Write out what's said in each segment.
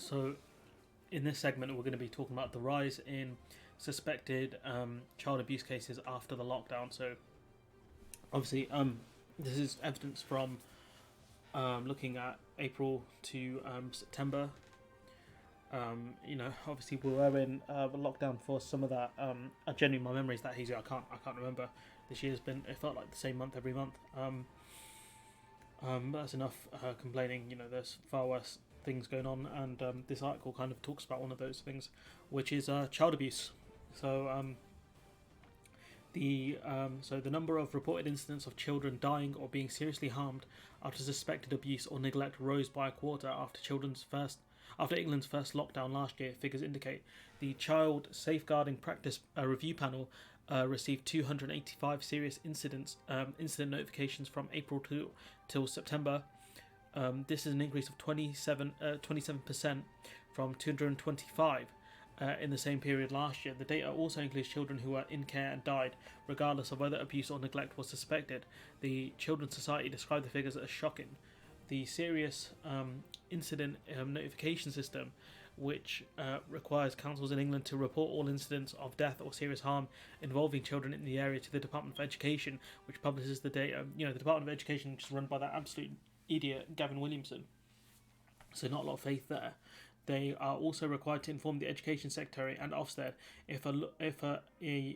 So, in this segment, we're going to be talking about the rise in suspected child abuse cases after the lockdown. So, obviously, this is evidence from looking at April to September. Obviously, we were in lockdown for some of that. Genuinely, my memory is that hazy. I can't remember. This year's been. It felt like the same month every month. That's enough complaining. There's far worse things going on, and this article kind of talks about one of those things, which is child abuse. So the number of reported incidents of children dying or being seriously harmed after suspected abuse or neglect rose by a quarter after England's first lockdown last year. Figures indicate the Child Safeguarding Practice Review Panel received 285 serious incident notifications from April till September. This is an increase of 27% from 225 in the same period last year. The data also includes children who were in care and died, regardless of whether abuse or neglect was suspected. The Children's Society described the figures as shocking. The Serious Incident Notification System, which requires councils in England to report all incidents of death or serious harm involving children in the area to the Department of Education, which publishes the data. The Department of Education, which is run by that absolute idiot Gavin Williamson. So not a lot of faith there. They are also required to inform the Education Secretary and Ofsted if a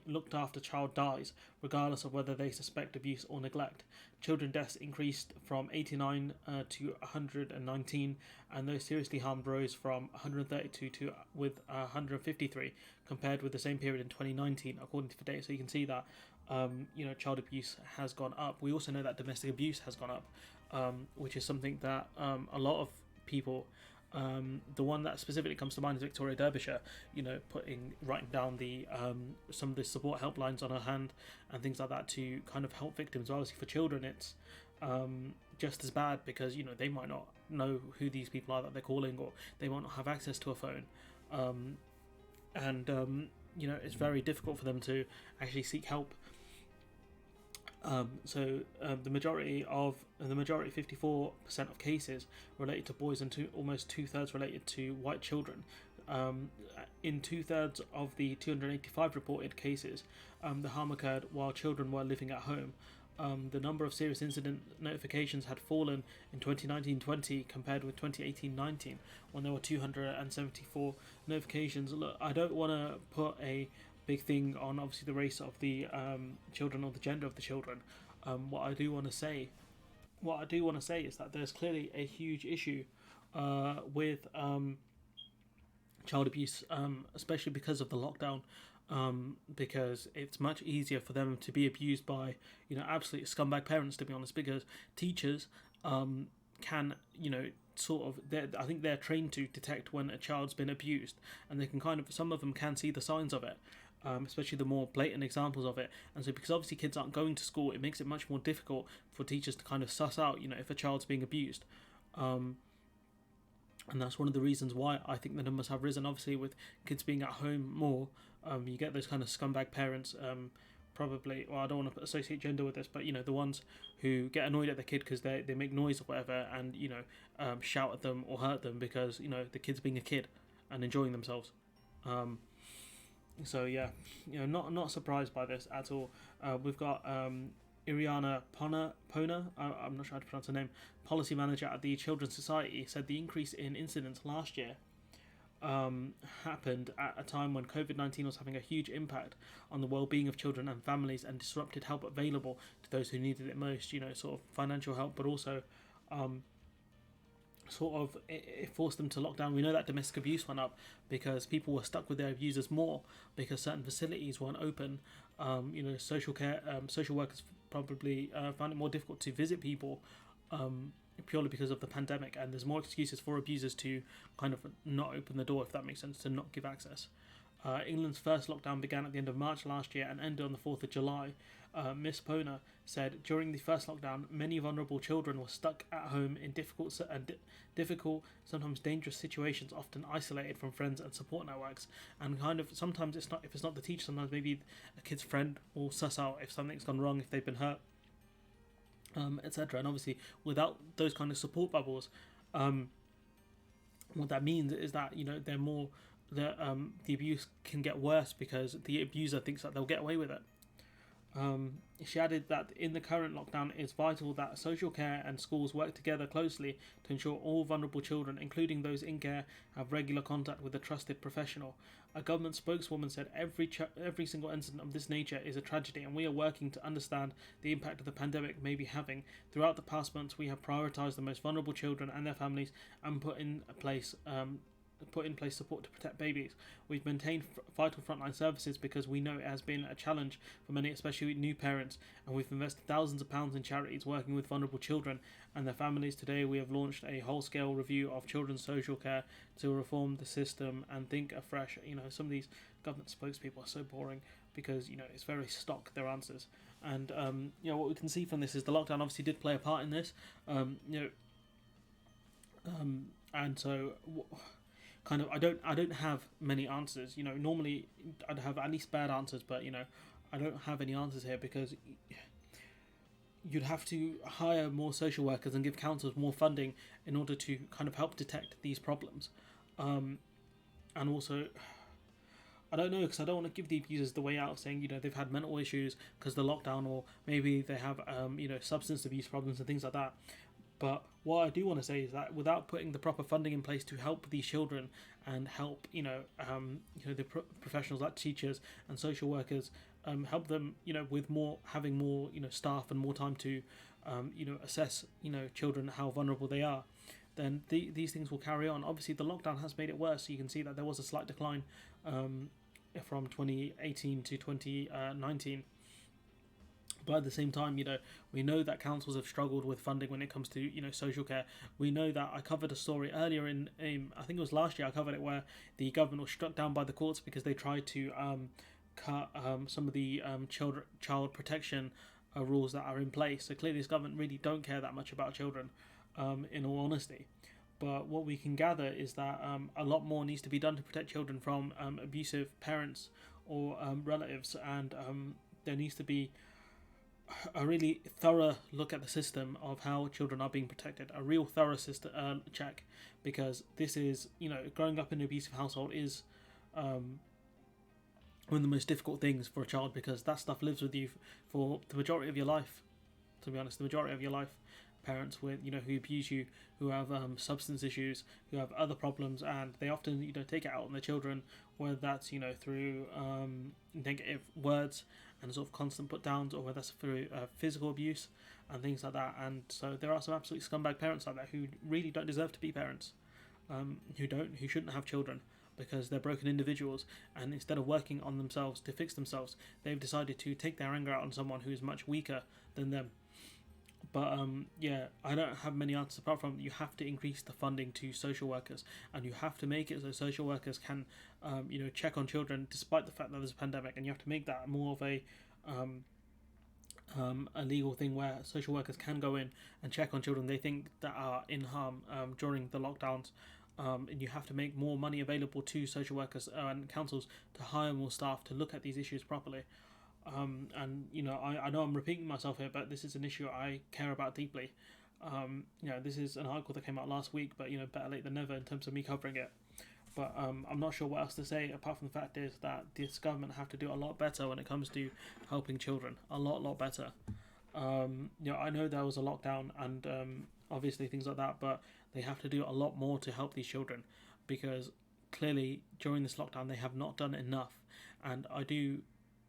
looked after child dies, regardless of whether they suspect abuse or neglect. Children deaths increased from 89 to 119, and those seriously harmed rose from 132 to 153 compared with the same period in 2019, according to the data. So you can see that child abuse has gone up. We also know that domestic abuse has gone up, which is something that a lot of people. The one that specifically comes to mind is Victoria Derbyshire. Writing down the some of the support helplines on her hand and things like that to kind of help victims. Obviously, for children, it's just as bad because they might not know who these people are that they're calling, or they might not have access to a phone, and it's very difficult for them to actually seek help. The majority, 54% of cases related to boys, and almost 2/3 related to white children. In 2/3 of the 285 reported cases, the harm occurred while children were living at home. The number of serious incident notifications had fallen in 2019-20 compared with 2018-19, when there were 274 notifications. Look, I don't want to put a big thing on obviously the race of the children or the gender of the children. What I do want to say is that there's clearly a huge issue with child abuse, especially because of the lockdown. Because it's much easier for them to be abused by absolute scumbag parents, to be honest, because teachers can I think they're trained to detect when a child's been abused, and they can some of them can see the signs of it, especially the more blatant examples of it. And so because obviously kids aren't going to school, it makes it much more difficult for teachers to kind of suss out if a child's being abused. And that's one of the reasons why I think the numbers have risen. Obviously, with kids being at home more, you get those kind of scumbag parents. Probably, well, I don't want to associate gender with this, but the ones who get annoyed at the kid because they make noise or whatever, and shout at them or hurt them because the kid's being a kid and enjoying themselves. So yeah, not surprised by this at all. We've got Iriana Pona, I'm not sure how to pronounce her name, policy manager at the Children's Society, said the increase in incidents last year happened at a time when COVID-19 was having a huge impact on the well-being of children and families, and disrupted help available to those who needed it most, sort of financial help, but also it forced them to lock down. We know that domestic abuse went up because people were stuck with their abusers more because certain facilities weren't open. Social workers probably found it more difficult to visit people purely because of the pandemic, and there's more excuses for abusers to kind of not open the door, if that makes sense, to not give access. England's first lockdown began at the end of March last year and ended on the 4th of July. Miss Pona said during the first lockdown, many vulnerable children were stuck at home in difficult, sometimes dangerous situations, often isolated from friends and support networks. And kind of sometimes if it's not the teacher, sometimes maybe a kid's friend will suss out if something's gone wrong, if they've been hurt, etc. And obviously, without those kind of support bubbles, What that means is that they're more the abuse can get worse because the abuser thinks that they'll get away with it. She added that in the current lockdown, it's vital that social care and schools work together closely to ensure all vulnerable children, including those in care, have regular contact with a trusted professional. A government spokeswoman said every single incident of this nature is a tragedy, and we are working to understand the impact of the pandemic may be having. Throughout the past months, we have prioritised the most vulnerable children and their families and put in place support to protect babies. We've maintained vital frontline services because we know it has been a challenge for many, especially new parents, and we've invested thousands of pounds in charities working with vulnerable children and their families. Today we have launched a whole-scale review of children's social care to reform the system and think afresh. Some of these government spokespeople are so boring because it's very stock, their answers. And what we can see from this is the lockdown obviously did play a part in this. And so kind of I don't have many answers. Normally I'd have at least bad answers, but I don't have any answers here because you'd have to hire more social workers and give councils more funding in order to kind of help detect these problems. And also, I don't know, because I don't want to give the abusers the way out of saying they've had mental issues because of the lockdown, or maybe they have substance abuse problems and things like that. But what I do want to say is that without putting the proper funding in place to help these children and help the professionals like teachers and social workers, help them with having more staff and more time to assess children, how vulnerable they are, then these things will carry on. Obviously the lockdown has made it worse, so you can see that there was a slight decline from 2018 to 2019. But at the same time, we know that councils have struggled with funding when it comes to, social care. We know that I covered a story earlier in I think it was last year, I covered it, where the government was struck down by the courts because they tried to cut some of the child protection rules that are in place. So clearly this government really don't care that much about children, in all honesty. But what we can gather is that a lot more needs to be done to protect children from abusive parents or relatives, and there needs to be a really thorough look at the system of how children are being protected, a real thorough system check, because this is, growing up in an abusive household is one of the most difficult things for a child, because that stuff lives with you for the majority of your life. To be honest, the majority of your life. Parents with who abuse you, who have substance issues, who have other problems, and they often take it out on their children, whether that's through negative words and sort of constant put downs, or whether that's through physical abuse and things like that. And so there are some absolute scumbag parents like that who really don't deserve to be parents, who shouldn't have children, because they're broken individuals, and instead of working on themselves to fix themselves, they've decided to take their anger out on someone who is much weaker than them. But I don't have many answers apart from you have to increase the funding to social workers, and you have to make it so social workers can check on children despite the fact that there's a pandemic, and you have to make that more of a legal thing where social workers can go in and check on children they think that are in harm during the lockdowns. And you have to make more money available to social workers and councils to hire more staff to look at these issues properly. And I know I'm repeating myself here, but this is an issue I care about deeply. This is an article that came out last week, but better late than never in terms of me covering it. But I'm not sure what else to say apart from the fact is that this government have to do a lot better when it comes to helping children. A lot better. I know there was a lockdown and obviously things like that, but they have to do a lot more to help these children, because clearly during this lockdown they have not done enough. And I do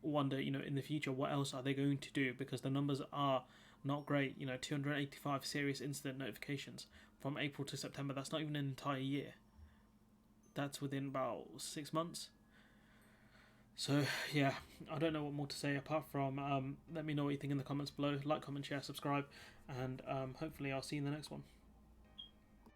wonder, in the future, what else are they going to do, because the numbers are not great. 285 serious incident notifications from April to September. That's not even an entire year. That's within about 6 months. So yeah, I don't know what more to say apart from let me know what you think in the comments below. Like, comment, share, subscribe, and hopefully I'll see you in the next one.